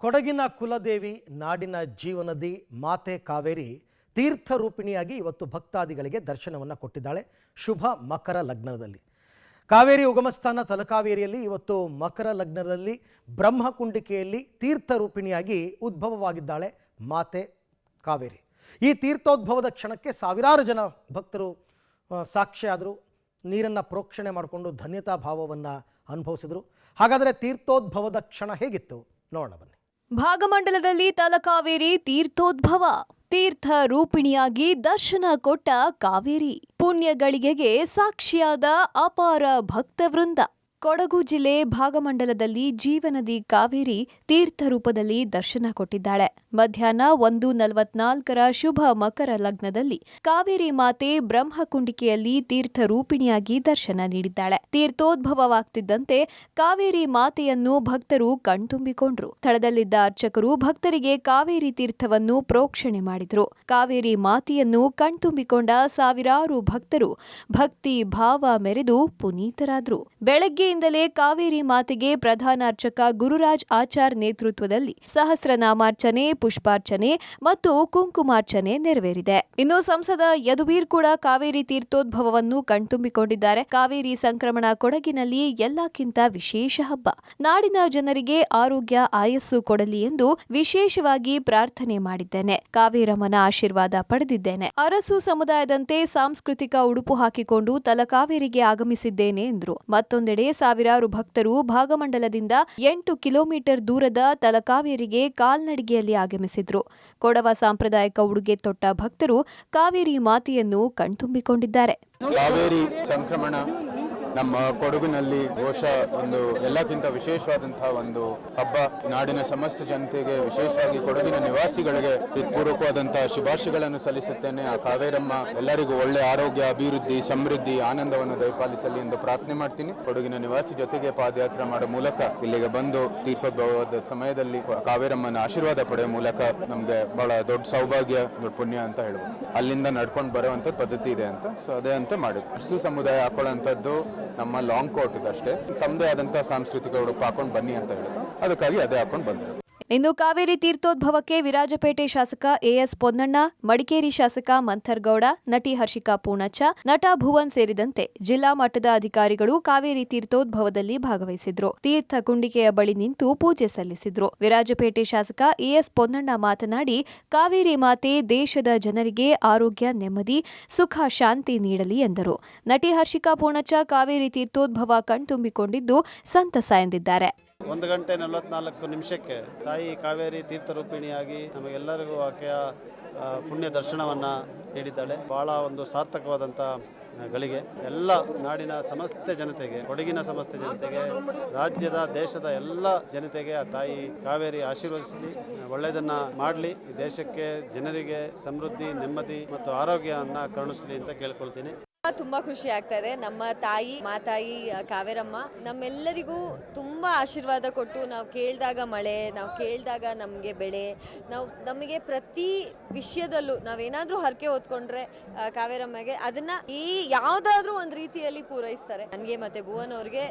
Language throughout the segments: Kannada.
ಕೊಡಗಿನ ಕುಲದೇವಿ, ನಾಡಿನ ಜೀವನದಿ ಮಾತೆ ಕಾವೇರಿ ತೀರ್ಥರೂಪಿಣಿಯಾಗಿ ಇವತ್ತು ಭಕ್ತಾದಿಗಳಿಗೆ ದರ್ಶನವನ್ನು ಕೊಟ್ಟಿದ್ದಾಳೆ. ಶುಭ ಮಕರ ಲಗ್ನದಲ್ಲಿ ಕಾವೇರಿ ಉಗಮಸ್ಥಾನ ತಲಕಾವೇರಿಯಲ್ಲಿ ಇವತ್ತು ಮಕರ ಲಗ್ನದಲ್ಲಿ ಬ್ರಹ್ಮಕುಂಡಿಕೆಯಲ್ಲಿ ತೀರ್ಥರೂಪಿಣಿಯಾಗಿ ಉದ್ಭವವಾಗಿದ್ದಾಳೆ ಮಾತೆ ಕಾವೇರಿ. ಈ ತೀರ್ಥೋದ್ಭವದ ಕ್ಷಣಕ್ಕೆ ಸಾವಿರಾರು ಜನ ಭಕ್ತರು ಸಾಕ್ಷಿಯಾದರು, ನೀರನ್ನು ಪ್ರೋಕ್ಷಣೆ ಮಾಡಿಕೊಂಡು ಧನ್ಯತಾ ಭಾವವನ್ನು ಅನುಭವಿಸಿದರು. ಹಾಗಾದರೆ ತೀರ್ಥೋದ್ಭವದ ಕ್ಷಣ ಹೇಗಿತ್ತು ನೋಡೋಣ ಬನ್ನಿ. ಭಾಗಮಂಡಲದಲ್ಲಿ ತಲಕಾವೇರಿ ತೀರ್ಥೋದ್ಭವ, ತೀರ್ಥ ರೂಪಿಣಿಯಾಗಿ ದರ್ಶನ ಕೊಟ್ಟ ಕಾವೇರಿ ಪುಣ್ಯಗಳಿಗೆಗೆ ಸಾಕ್ಷಿಯಾದ ಅಪಾರ ಭಕ್ತವೃಂದ. ಕೊಡಗು ಜಿಲ್ಲೆ ಭಾಗಮಂಡಲದಲ್ಲಿ ಜೀವನದಿ ಕಾವೇರಿ ತೀರ್ಥ ರೂಪದಲ್ಲಿ ದರ್ಶನ ಕೊಟ್ಟಿದ್ದಾಳೆ. ಮಧ್ಯಾಹ್ನ 1:44 ಶುಭ ಮಕರ ಲಗ್ನದಲ್ಲಿ ಕಾವೇರಿ ಮಾತೆ ಬ್ರಹ್ಮಕುಂಡಿಕೆಯಲ್ಲಿ ತೀರ್ಥ ರೂಪಿಣಿಯಾಗಿ ದರ್ಶನ ನೀಡಿದ್ದಾಳೆ. ತೀರ್ಥೋದ್ಭವವಾಗ್ತಿದ್ದಂತೆ ಕಾವೇರಿ ಮಾತೆಯನ್ನು ಭಕ್ತರು ಕಣ್ತುಂಬಿಕೊಂಡ್ರು. ಸ್ಥಳದಲ್ಲಿದ್ದ ಅರ್ಚಕರು ಭಕ್ತರಿಗೆ ಕಾವೇರಿ ತೀರ್ಥವನ್ನು ಪ್ರೋಕ್ಷಣೆ ಮಾಡಿದ್ರು. ಕಾವೇರಿ ಮಾತೆಯನ್ನು ಕಣ್ತುಂಬಿಕೊಂಡ ಸಾವಿರಾರು ಭಕ್ತರು ಭಕ್ತಿ ಭಾವ ಮೆರೆದು ಪುನೀತರಾದ್ರು. ಬೆಳಗ್ಗೆಯಿಂದಲೇ ಕಾವೇರಿ ಮಾತೆಗೆ ಪ್ರಧಾನ ಅರ್ಚಕ ಗುರುರಾಜ್ ಆಚಾರ್ ನೇತೃತ್ವದಲ್ಲಿ ಸಹಸ್ರನಾಮಾರ್ಚನೆ, ಪುಷ್ಪಾರ್ಚನೆ ಮತ್ತು ಕುಂಕುಮಾರ್ಚನೆ ನೆರವೇರಿದೆ. ಇನ್ನು ಸಂಸದ ಯದುವೀರ್ ಕೂಡ ಕಾವೇರಿ ತೀರ್ಥೋದ್ಭವವನ್ನು ಕಣ್ತುಂಬಿಕೊಂಡಿದ್ದಾರೆ. ಕಾವೇರಿ ಸಂಕ್ರಮಣ ಕೊಡಗಿನಲ್ಲಿ ಎಲ್ಲಕ್ಕಿಂತ ವಿಶೇಷ ಹಬ್ಬ. ನಾಡಿನ ಜನರಿಗೆ ಆರೋಗ್ಯ ಆಯಸ್ಸು ಕೊಡಲಿ ಎಂದು ವಿಶೇಷವಾಗಿ ಪ್ರಾರ್ಥನೆ ಮಾಡಿದ್ದೇನೆ. ಕಾವೇರಮ್ಮನ ಆಶೀರ್ವಾದ ಪಡೆದಿದ್ದೇನೆ. ಅರಸು ಸಮುದಾಯದಂತೆ ಸಾಂಸ್ಕೃತಿಕ ಉಡುಪು ಹಾಕಿಕೊಂಡು ತಲಕಾವೇರಿಗೆ ಆಗಮಿಸಿದ್ದೇನೆ ಎಂದರು. ಮತ್ತೊಂದೆಡೆ ಸಾವಿರಾರು ಭಕ್ತರು ಭಾಗಮಂಡಲದಿಂದ 8 ಕಿಲೋಮೀಟರ್ ದೂರದ ತಲಕಾವೇರಿಗೆ ಕಾಲ್ನಡಿಗೆಯಲ್ಲಿ ಆಗಮಿಸಿದ್ರು. ಕೊಡವ ಸಾಂಪ್ರದಾಯಿಕ ಉಡುಗೆ ತೊಟ್ಟ ಭಕ್ತರು ಕಾವೇರಿ ಮಾತೆಯನ್ನು ಕಣ್ತುಂಬಿಕೊಂಡಿದ್ದಾರೆ. ಕಾವೇರಿ ಸಂಕ್ರಮಣ ನಮ್ಮ ಕೊಡಗಿನಲ್ಲಿ ಬಹುಶಃ ಒಂದು ಎಲ್ಲಕ್ಕಿಂತ ವಿಶೇಷವಾದಂತಹ ಒಂದು ಹಬ್ಬ. ನಾಡಿನ ಸಮಸ್ತ ಜನತೆಗೆ, ವಿಶೇಷವಾಗಿ ಕೊಡಗಿನ ನಿವಾಸಿಗಳಿಗೆ ಹೃತ್ಪೂರ್ವಕವಾದಂತಹ ಶುಭಾಶಯಗಳನ್ನು ಸಲ್ಲಿಸುತ್ತೇನೆ. ಆ ಕಾವೇರಮ್ಮ ಎಲ್ಲರಿಗೂ ಒಳ್ಳೆ ಆರೋಗ್ಯ, ಅಭಿವೃದ್ಧಿ, ಸಮೃದ್ಧಿ, ಆನಂದವನ್ನು ದಯಪಾಲಿಸಲಿ ಎಂದು ಪ್ರಾರ್ಥನೆ ಮಾಡ್ತೀನಿ. ಕೊಡಗಿನ ನಿವಾಸಿ ಜೊತೆಗೆ ಪಾದಯಾತ್ರೆ ಮಾಡೋ ಮೂಲಕ ಇಲ್ಲಿಗೆ ಬಂದು ತೀರ್ಥೋದ್ಭವದ ಸಮಯದಲ್ಲಿ ಕಾವೇರಮ್ಮನ ಆಶೀರ್ವಾದ ಪಡೆಯುವ ಮೂಲಕ ನಮ್ಗೆ ಬಹಳ ದೊಡ್ಡ ಸೌಭಾಗ್ಯ, ದೊಡ್ಡ ಪುಣ್ಯ ಅಂತ ಹೇಳ್ಬೋದು. ಅಲ್ಲಿಂದ ನಡ್ಕೊಂಡು ಬರುವಂತ ಪದ್ಧತಿ ಇದೆ ಅಂತ, ಸೊ ಅದೇ ಅಂತ ಮಾಡಿದ್ರು. ಅರಸು ಸಮುದಾಯ ಹಾಕೊಳ್ಳುವಂಥದ್ದು ನಮ್ಮ ಲಾಂಗ್ ಕೋಟ್ ಇದಷ್ಟೇ, ತಮ್ಮದೇ ಆದಂತಹ ಸಾಂಸ್ಕೃತಿಕ ಉಡುಪು ಹಾಕೊಂಡು ಬನ್ನಿ ಅಂತ ಹೇಳಿದ್ರು. ಅದಕ್ಕಾಗಿ ಅದೇ ಹಾಕೊಂಡು ಬಂದಿರೋದು. ಇನ್ನು ಕಾವೇರಿ ತೀರ್ಥೋದ್ಭವಕ್ಕೆ ವಿರಾಜಪೇಟೆ ಶಾಸಕ ಎಎಸ್ ಪೊನ್ನಣ್ಣ, ಮಡಿಕೇರಿ ಶಾಸಕ ಮಂಥರ್ಗೌಡ, ನಟಿ ಹರ್ಷಿಕಾ ಪೂಣಚ್ಚ, ನಟ ಭುವನ್ ಸೇರಿದಂತೆ ಜಿಲ್ಲಾ ಮಟ್ಟದ ಅಧಿಕಾರಿಗಳು ಕಾವೇರಿ ತೀರ್ಥೋದ್ಭವದಲ್ಲಿ ಭಾಗವಹಿಸಿದ್ರು. ತೀರ್ಥ ಕುಂಡಿಕೆಯ ಬಳಿ ನಿಂತು ಪೂಜೆ ಸಲ್ಲಿಸಿದ್ರು. ವಿರಾಜಪೇಟೆ ಶಾಸಕ ಎಎಸ್ ಪೊನ್ನಣ್ಣ ಮಾತನಾಡಿ, ಕಾವೇರಿ ಮಾತೆ ದೇಶದ ಜನರಿಗೆ ಆರೋಗ್ಯ, ನೆಮ್ಮದಿ, ಸುಖ, ಶಾಂತಿ ನೀಡಲಿ ಎಂದರು. ನಟಿ ಹರ್ಷಿಕಾ ಪೂಣಚ್ಚ ಕಾವೇರಿ ತೀರ್ಥೋದ್ಭವ ಕಣ್ತುಂಬಿಕೊಂಡಿದ್ದು ಸಂತಸ ಎಂದಿದ್ದಾರೆ. 1 ಗಂಟೆ 44 ನಿಮಿಷಕ್ಕೆ ತಾಯಿ ಕಾವೇರಿ ತೀರ್ಥರೂಪಿಣಿಯಾಗಿ ನಮಗೆಲ್ಲರಿಗೂ ಆಕೆಯ ಪುಣ್ಯ ದರ್ಶನವನ್ನು ನೀಡಿದ್ದಾಳೆ. ಬಹಳ ಒಂದು ಸಾರ್ಥಕವಾದಂಥ ಗಳಿಗೆ ಎಲ್ಲ ನಾಡಿನ ಸಮಸ್ತ ಜನತೆಗೆ, ಕೊಡಗಿನ ಸಮಸ್ತ ಜನತೆಗೆ, ರಾಜ್ಯದ ದೇಶದ ಎಲ್ಲ ಜನತೆಗೆ ಆ ತಾಯಿ ಕಾವೇರಿ ಆಶೀರ್ವದಿಸಲಿ, ಒಳ್ಳೆಯದನ್ನು ಮಾಡಲಿ, ಈ ದೇಶಕ್ಕೆ ಜನರಿಗೆ ಸಮೃದ್ಧಿ, ನೆಮ್ಮದಿ ಮತ್ತು ಆರೋಗ್ಯವನ್ನು ಕರುಣಿಸಲಿ ಅಂತ ಕೇಳ್ಕೊಳ್ತೀನಿ. ತುಂಬಾ ಖುಷಿ ಆಗ್ತಾ ಇದೆ. ನಮ್ಮ ತಾಯಿ ಮಾತಾಯಿ ಕಾವೇರಮ್ಮ ನಮ್ಮೆಲ್ಲರಿಗೂ ತುಂಬಾ ಆಶೀರ್ವಾದ ಕೊಟ್ಟು, ನಾವು ಕೇಳಿದಾಗ ಮಳೆ, ನಾವು ಕೇಳಿದಾಗ ನಮಗೆ ಬೆಳೆ, ನಮಗೆ ಪ್ರತಿ ವಿಷಯದಲ್ಲೂ ನಾವೇನಾದ್ರೂ ಹರಕೆ ಹೊತ್ಕೊಂಡ್ರೆ ಕಾವೇರಮ್ಮಗೆ ಅದನ್ನ ಯಾವ್ದಾದ್ರೂ ಒಂದು ರೀತಿಯಲ್ಲಿ ಪೂರೈಸ್ತಾರೆ. ನನಗೆ ಮತ್ತೆ ಭುವನ್ ಅವ್ರಿಗೆ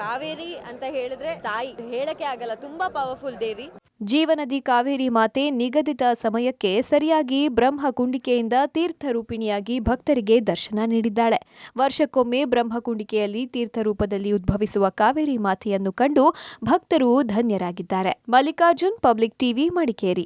ಕಾವೇರಿ ಅಂತ ಹೇಳಿದ್ರೆ ತಾಯಿ ಹೇಳಕ್ಕೆ ಆಗಲ್ಲ, ತುಂಬಾ ಪವರ್ಫುಲ್ ದೇವಿ. ಜೀವನದಿ ಕಾವೇರಿ ಮಾತೆ ನಿಗದಿತ ಸಮಯಕ್ಕೆ ಸರಿಯಾಗಿ ಬ್ರಹ್ಮಕುಂಡಿಕೆಯಿಂದ ತೀರ್ಥರೂಪಿಣಿಯಾಗಿ ಭಕ್ತರಿಗೆ ದರ್ಶನ ನೀಡಿದ್ದಾಳೆ. ವರ್ಷಕ್ಕೊಮ್ಮೆ ಬ್ರಹ್ಮಕುಂಡಿಕೆಯಲ್ಲಿ ತೀರ್ಥರೂಪದಲ್ಲಿ ಉದ್ಭವಿಸುವ ಕಾವೇರಿ ಮಾತೆಯನ್ನು ಕಂಡು ಭಕ್ತರು ಧನ್ಯರಾಗಿದ್ದಾರೆ. Mallikarjun, public TV, Madikeri.